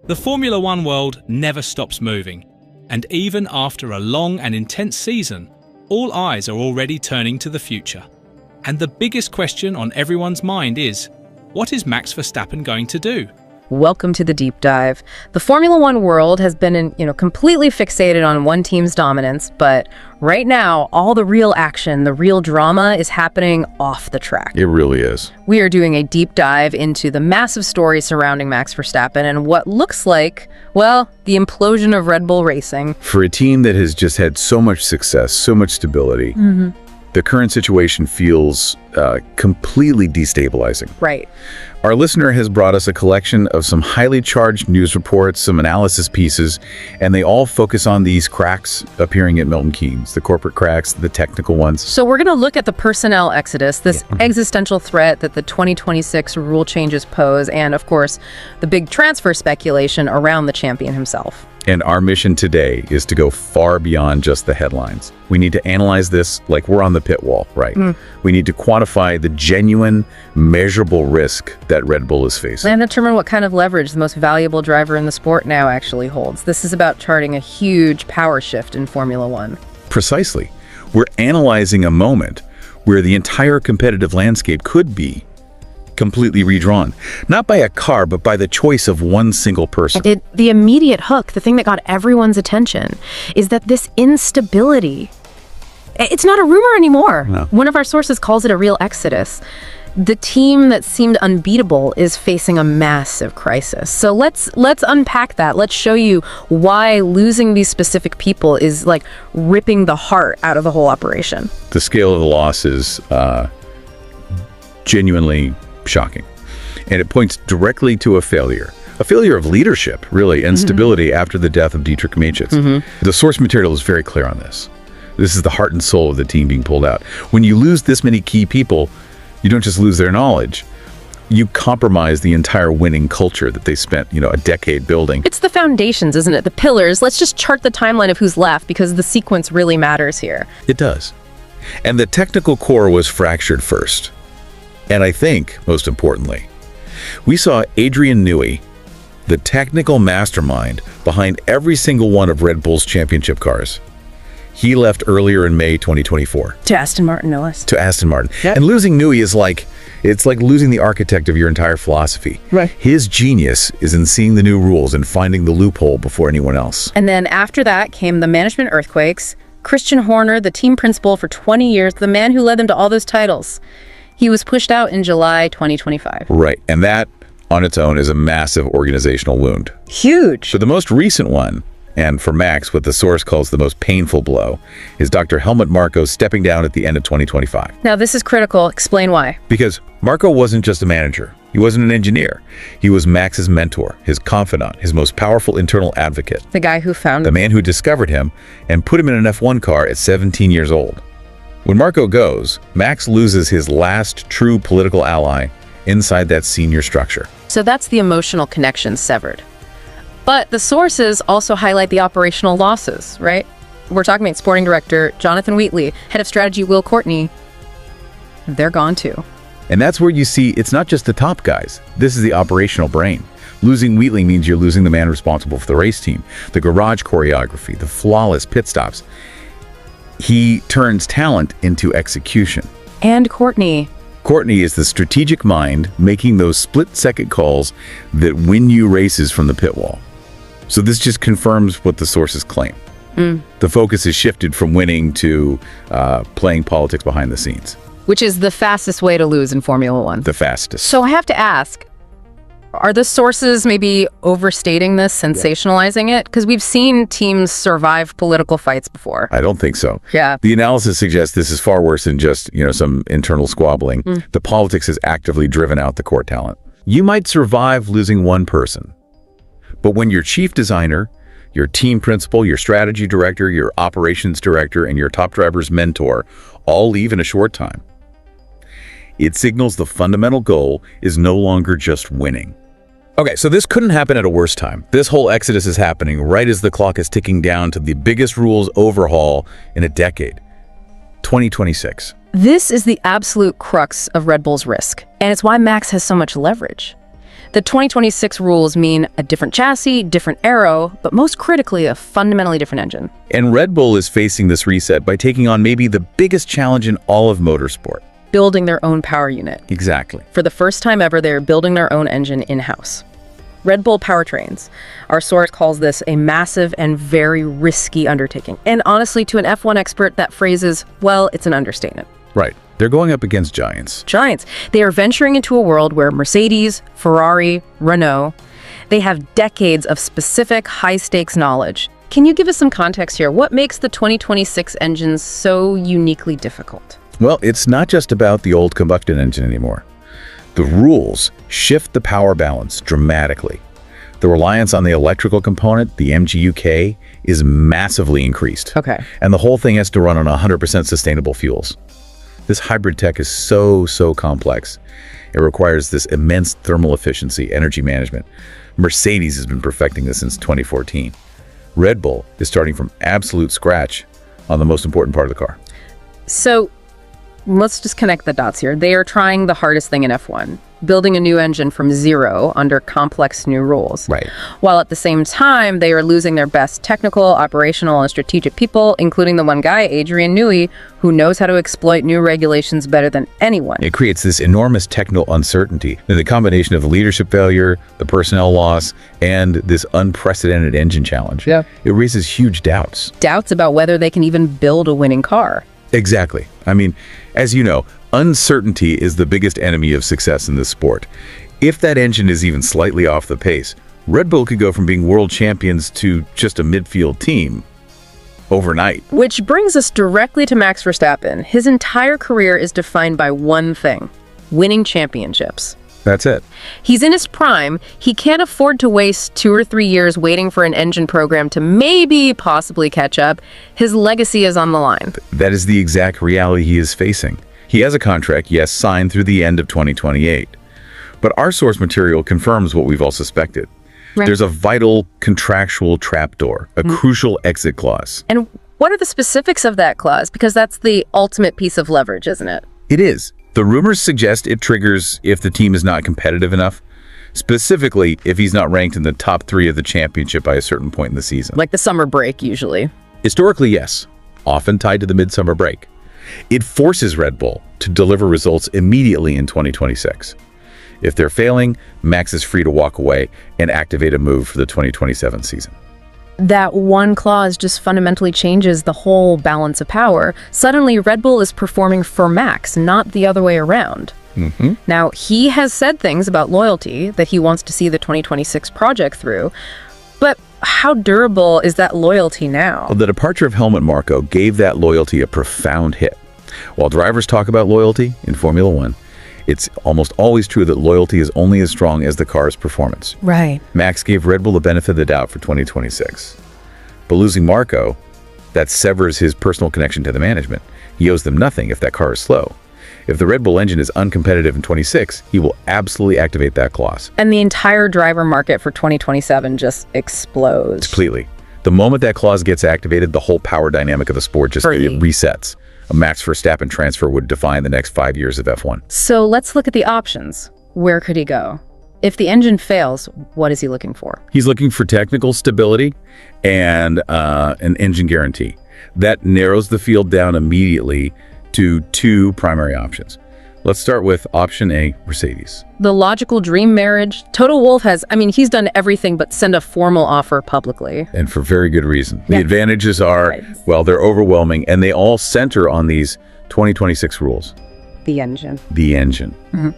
The Formula One world never stops moving, and even after a long and intense season, all eyes are already turning to the future. And the biggest question on everyone's mind is, what is Max Verstappen going to do? Welcome to the deep dive. The Formula One world has been completely fixated on one team's dominance, but right now, all the real action, the real drama is happening off the track. It really is. We are doing a deep dive into the massive story surrounding Max Verstappen and what looks like, well, the implosion of Red Bull Racing. For a team that has just had so much success, so much stability, the current situation feels completely destabilizing. Right. Our listener has brought us a collection of some highly charged news reports, some analysis pieces, and they all focus on these cracks appearing at Milton Keynes, the corporate cracks, the technical ones. So we're going to look at the personnel exodus, this existential threat that the 2026 rule changes pose, and of course, the big transfer speculation around the champion himself. And our mission today is to go far beyond just the headlines. We need to analyze this like we're on the pit wall, right? We need to quantify the genuine, measurable risk that Red Bull is facing. And determine what kind of leverage the most valuable driver in the sport now actually holds. This is about charting a huge power shift in Formula One. Precisely. We're analyzing a moment where the entire competitive landscape could be completely redrawn, not by a car, but by the choice of one single person. The immediate hook, the thing that got everyone's attention, is that this instability, it's not a rumor anymore. No. One of our sources calls it a real exodus. The team that seemed unbeatable is facing a massive crisis. So let's unpack that. Let's show you why losing these specific people is like ripping the heart out of the whole operation. The scale of the loss is genuinely shocking. And it points directly to a failure of leadership, really, and stability after the death of Dietrich Mateschitz. The source material is very clear on this. This is the heart and soul of the team being pulled out. When you lose this many key people, you don't just lose their knowledge, you compromise the entire winning culture that they spent, a decade building. It's the foundations, isn't it? The pillars. Let's just chart the timeline of who's left because the sequence really matters here. It does. And the technical core was fractured first. And I think, most importantly, we saw Adrian Newey, the technical mastermind behind every single one of Red Bull's championship cars. He left earlier in May 2024. To Aston Martin, no less. To Aston Martin. Yep. And losing Newey is it's like losing the architect of your entire philosophy. Right. His genius is in seeing the new rules and finding the loophole before anyone else. And then after that came the management earthquakes. Christian Horner, the team principal for 20 years, the man who led them to all those titles. He was pushed out in July 2025. Right. And that, on its own, is a massive organizational wound. Huge. So the most recent one, and for Max, what the source calls the most painful blow, is Dr. Helmut Marko stepping down at the end of 2025. Now, this is critical. Explain why. Because Marko wasn't just a manager. He wasn't an engineer. He was Max's mentor, his confidant, his most powerful internal advocate. The guy who found the man who discovered him and put him in an F1 car at 17 years old. When Marko goes, Max loses his last true political ally inside that senior structure. So that's the emotional connection severed. But the sources also highlight the operational losses, right? We're talking about sporting director Jonathan Wheatley, head of strategy Will Courtney. They're gone too. And that's where you see it's not just the top guys. This is the operational brain. Losing Wheatley means you're losing the man responsible for the race team, the garage choreography, the flawless pit stops. He turns talent into execution. And Courtney. Courtney is the strategic mind making those split-second calls that win you races from the pit wall. So this just confirms what the sources claim. The focus is shifted from winning to playing politics behind the scenes. Which is the fastest way to lose in Formula One. The fastest. So I have to ask, are the sources maybe overstating this, sensationalizing it? Because we've seen teams survive political fights before. I don't think so. Yeah. The analysis suggests this is far worse than just, some internal squabbling. The politics has actively driven out the core talent. You might survive losing one person, but when your chief designer, your team principal, your strategy director, your operations director, and your top driver's mentor all leave in a short time, it signals the fundamental goal is no longer just winning. Okay, so this couldn't happen at a worse time. This whole exodus is happening right as the clock is ticking down to the biggest rules overhaul in a decade, 2026. This is the absolute crux of Red Bull's risk, and it's why Max has so much leverage. The 2026 rules mean a different chassis, different aero, but most critically, a fundamentally different engine. And Red Bull is facing this reset by taking on maybe the biggest challenge in all of motorsport. Building their own power unit. Exactly. For the first time ever, they're building their own engine in-house. Red Bull Powertrains. Our source calls this a massive and very risky undertaking. And honestly, to an F1 expert, that phrase is, well, it's an understatement. Right. They're going up against giants. Giants. They are venturing into a world where Mercedes, Ferrari, Renault, they have decades of specific high-stakes knowledge. Can you give us some context here? What makes the 2026 engines so uniquely difficult? Well, it's not just about the old combustion engine anymore. The rules shift the power balance dramatically. The reliance on the electrical component, the MGUK, is massively increased. Okay. And the whole thing has to run on 100% sustainable fuels. This hybrid tech is so complex. It requires this immense thermal efficiency, energy management. Mercedes has been perfecting this since 2014. Red Bull is starting from absolute scratch on the most important part of the car. So let's just connect the dots here. They are trying the hardest thing in F1, building a new engine from zero under complex new rules. Right. While at the same time, they are losing their best technical, operational, and strategic people, including the one guy, Adrian Newey, who knows how to exploit new regulations better than anyone. It creates this enormous technical uncertainty. The combination of the leadership failure, the personnel loss, and this unprecedented engine challenge. Yeah. It raises huge doubts. Doubts about whether they can even build a winning car. Exactly. I mean, as you know, uncertainty is the biggest enemy of success in this sport. If that engine is even slightly off the pace, Red Bull could go from being world champions to just a midfield team overnight. Which brings us directly to Max Verstappen. His entire career is defined by one thing: winning championships. That's it. He's in his prime. He can't afford to waste 2 or 3 years waiting for an engine program to possibly catch up. His legacy is on the line. That is the exact reality he is facing. He has a contract, yes, signed through the end of 2028. But our source material confirms what we've all suspected. Right. There's a vital contractual trapdoor, a crucial exit clause. And what are the specifics of that clause? Because that's the ultimate piece of leverage, isn't it? It is. The rumors suggest it triggers if the team is not competitive enough, specifically if he's not ranked in the top 3 of the championship by a certain point in the season. Like the summer break, usually. Historically, yes, often tied to the midsummer break. It forces Red Bull to deliver results immediately in 2026. If they're failing, Max is free to walk away and activate a move for the 2027 season. That one clause just fundamentally changes the whole balance of power. Suddenly, Red Bull is performing for Max, not the other way around. Now, he has said things about loyalty, that he wants to see the 2026 project through, but how durable is that loyalty now? The departure of Helmut Marko gave that loyalty a profound hit. While drivers talk about loyalty in Formula One, it's almost always true that loyalty is only as strong as the car's performance. Right. Max gave Red Bull the benefit of the doubt for 2026. But losing Marko, that severs his personal connection to the management. He owes them nothing if that car is slow. If the Red Bull engine is uncompetitive in 26, he will absolutely activate that clause. And the entire driver market for 2027 just explodes. Completely. The moment that clause gets activated, the whole power dynamic of the sport just resets. A Max Verstappen transfer would define the next 5 years of F1. So let's look at the options. Where could he go? If the engine fails, what is he looking for? He's looking for technical stability and an engine guarantee. That narrows the field down immediately to 2 primary options. Let's start with option A, Mercedes. The logical dream marriage. Toto Wolff he's done everything but send a formal offer publicly. And for very good reason. The advantages are, well, they're overwhelming, and they all center on these 2026 rules. The engine. The engine.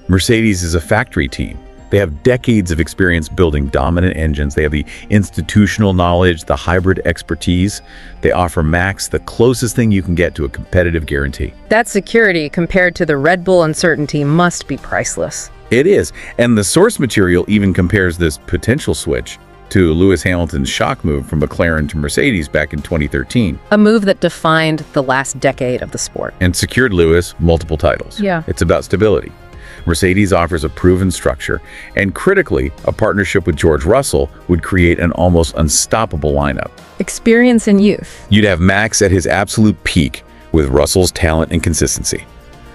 Mercedes is a factory team. They have decades of experience building dominant engines. They have the institutional knowledge, the hybrid expertise. They offer Max the closest thing you can get to a competitive guarantee. That security, compared to the Red Bull uncertainty, must be priceless. It is. And the source material even compares this potential switch to Lewis Hamilton's shock move from McLaren to Mercedes back in 2013. A move that defined the last decade of the sport. And secured Lewis multiple titles. Yeah. It's about stability. Mercedes offers a proven structure, and critically, a partnership with George Russell would create an almost unstoppable lineup. Experience and youth. You'd have Max at his absolute peak with Russell's talent and consistency.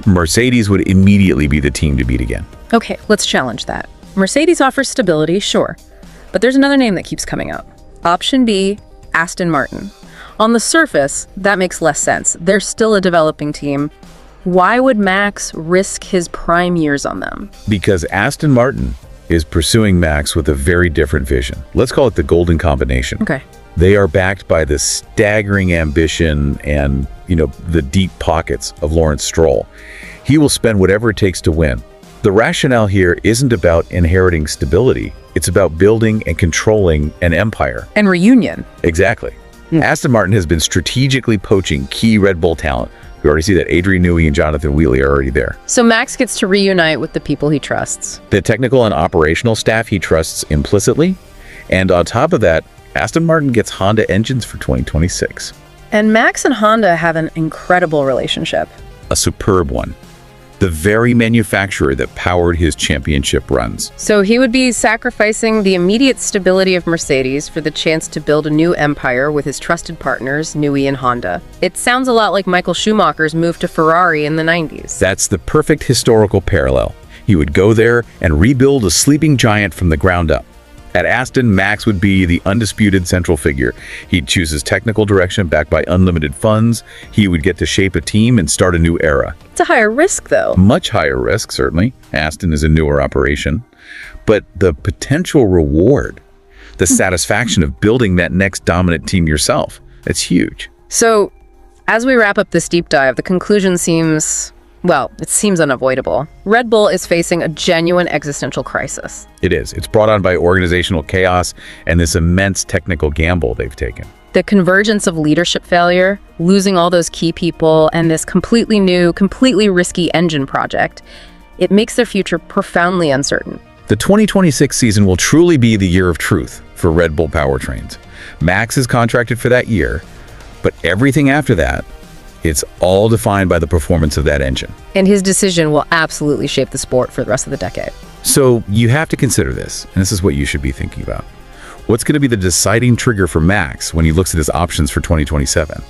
Mercedes would immediately be the team to beat again. Okay, let's challenge that. Mercedes offers stability, sure, but there's another name that keeps coming up. Option B, Aston Martin. On the surface, that makes less sense. They're still a developing team. Why would Max risk his prime years on them? Because Aston Martin is pursuing Max with a very different vision. Let's call it the golden combination. Okay. They are backed by the staggering ambition and, the deep pockets of Lawrence Stroll. He will spend whatever it takes to win. The rationale here isn't about inheriting stability. It's about building and controlling an empire. And reunion. Exactly. Aston Martin has been strategically poaching key Red Bull talent. We already see that Adrian Newey and Jonathan Wheatley are already there. So Max gets to reunite with the people he trusts. The technical and operational staff he trusts implicitly. And on top of that, Aston Martin gets Honda engines for 2026. And Max and Honda have an incredible relationship. A superb one. The very manufacturer that powered his championship runs. So he would be sacrificing the immediate stability of Mercedes for the chance to build a new empire with his trusted partners, Newey and Honda. It sounds a lot like Michael Schumacher's move to Ferrari in the 90s. That's the perfect historical parallel. He would go there and rebuild a sleeping giant from the ground up. At Aston, Max would be the undisputed central figure. He'd choose his technical direction backed by unlimited funds. He would get to shape a team and start a new era. It's a higher risk, though. Much higher risk, certainly. Aston is a newer operation. But the potential reward, the satisfaction of building that next dominant team yourself, it's huge. So, as we wrap up this deep dive, the conclusion seems unavoidable. Red Bull is facing a genuine existential crisis. It is. It's brought on by organizational chaos and this immense technical gamble they've taken. The convergence of leadership failure, losing all those key people, and this completely new, completely risky engine project, it makes their future profoundly uncertain. The 2026 season will truly be the year of truth for Red Bull powertrains. Max is contracted for that year, but everything after that, it's all defined by the performance of that engine. And his decision will absolutely shape the sport for the rest of the decade. So you have to consider this, and this is what you should be thinking about. What's going to be the deciding trigger for Max when he looks at his options for 2027?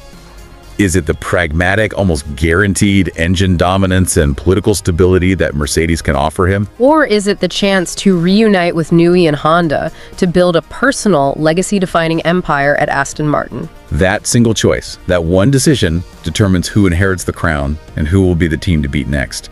Is it the pragmatic, almost guaranteed engine dominance and political stability that Mercedes can offer him? Or is it the chance to reunite with Newey and Honda to build a personal, legacy-defining empire at Aston Martin? That single choice, that one decision, determines who inherits the crown and who will be the team to beat next.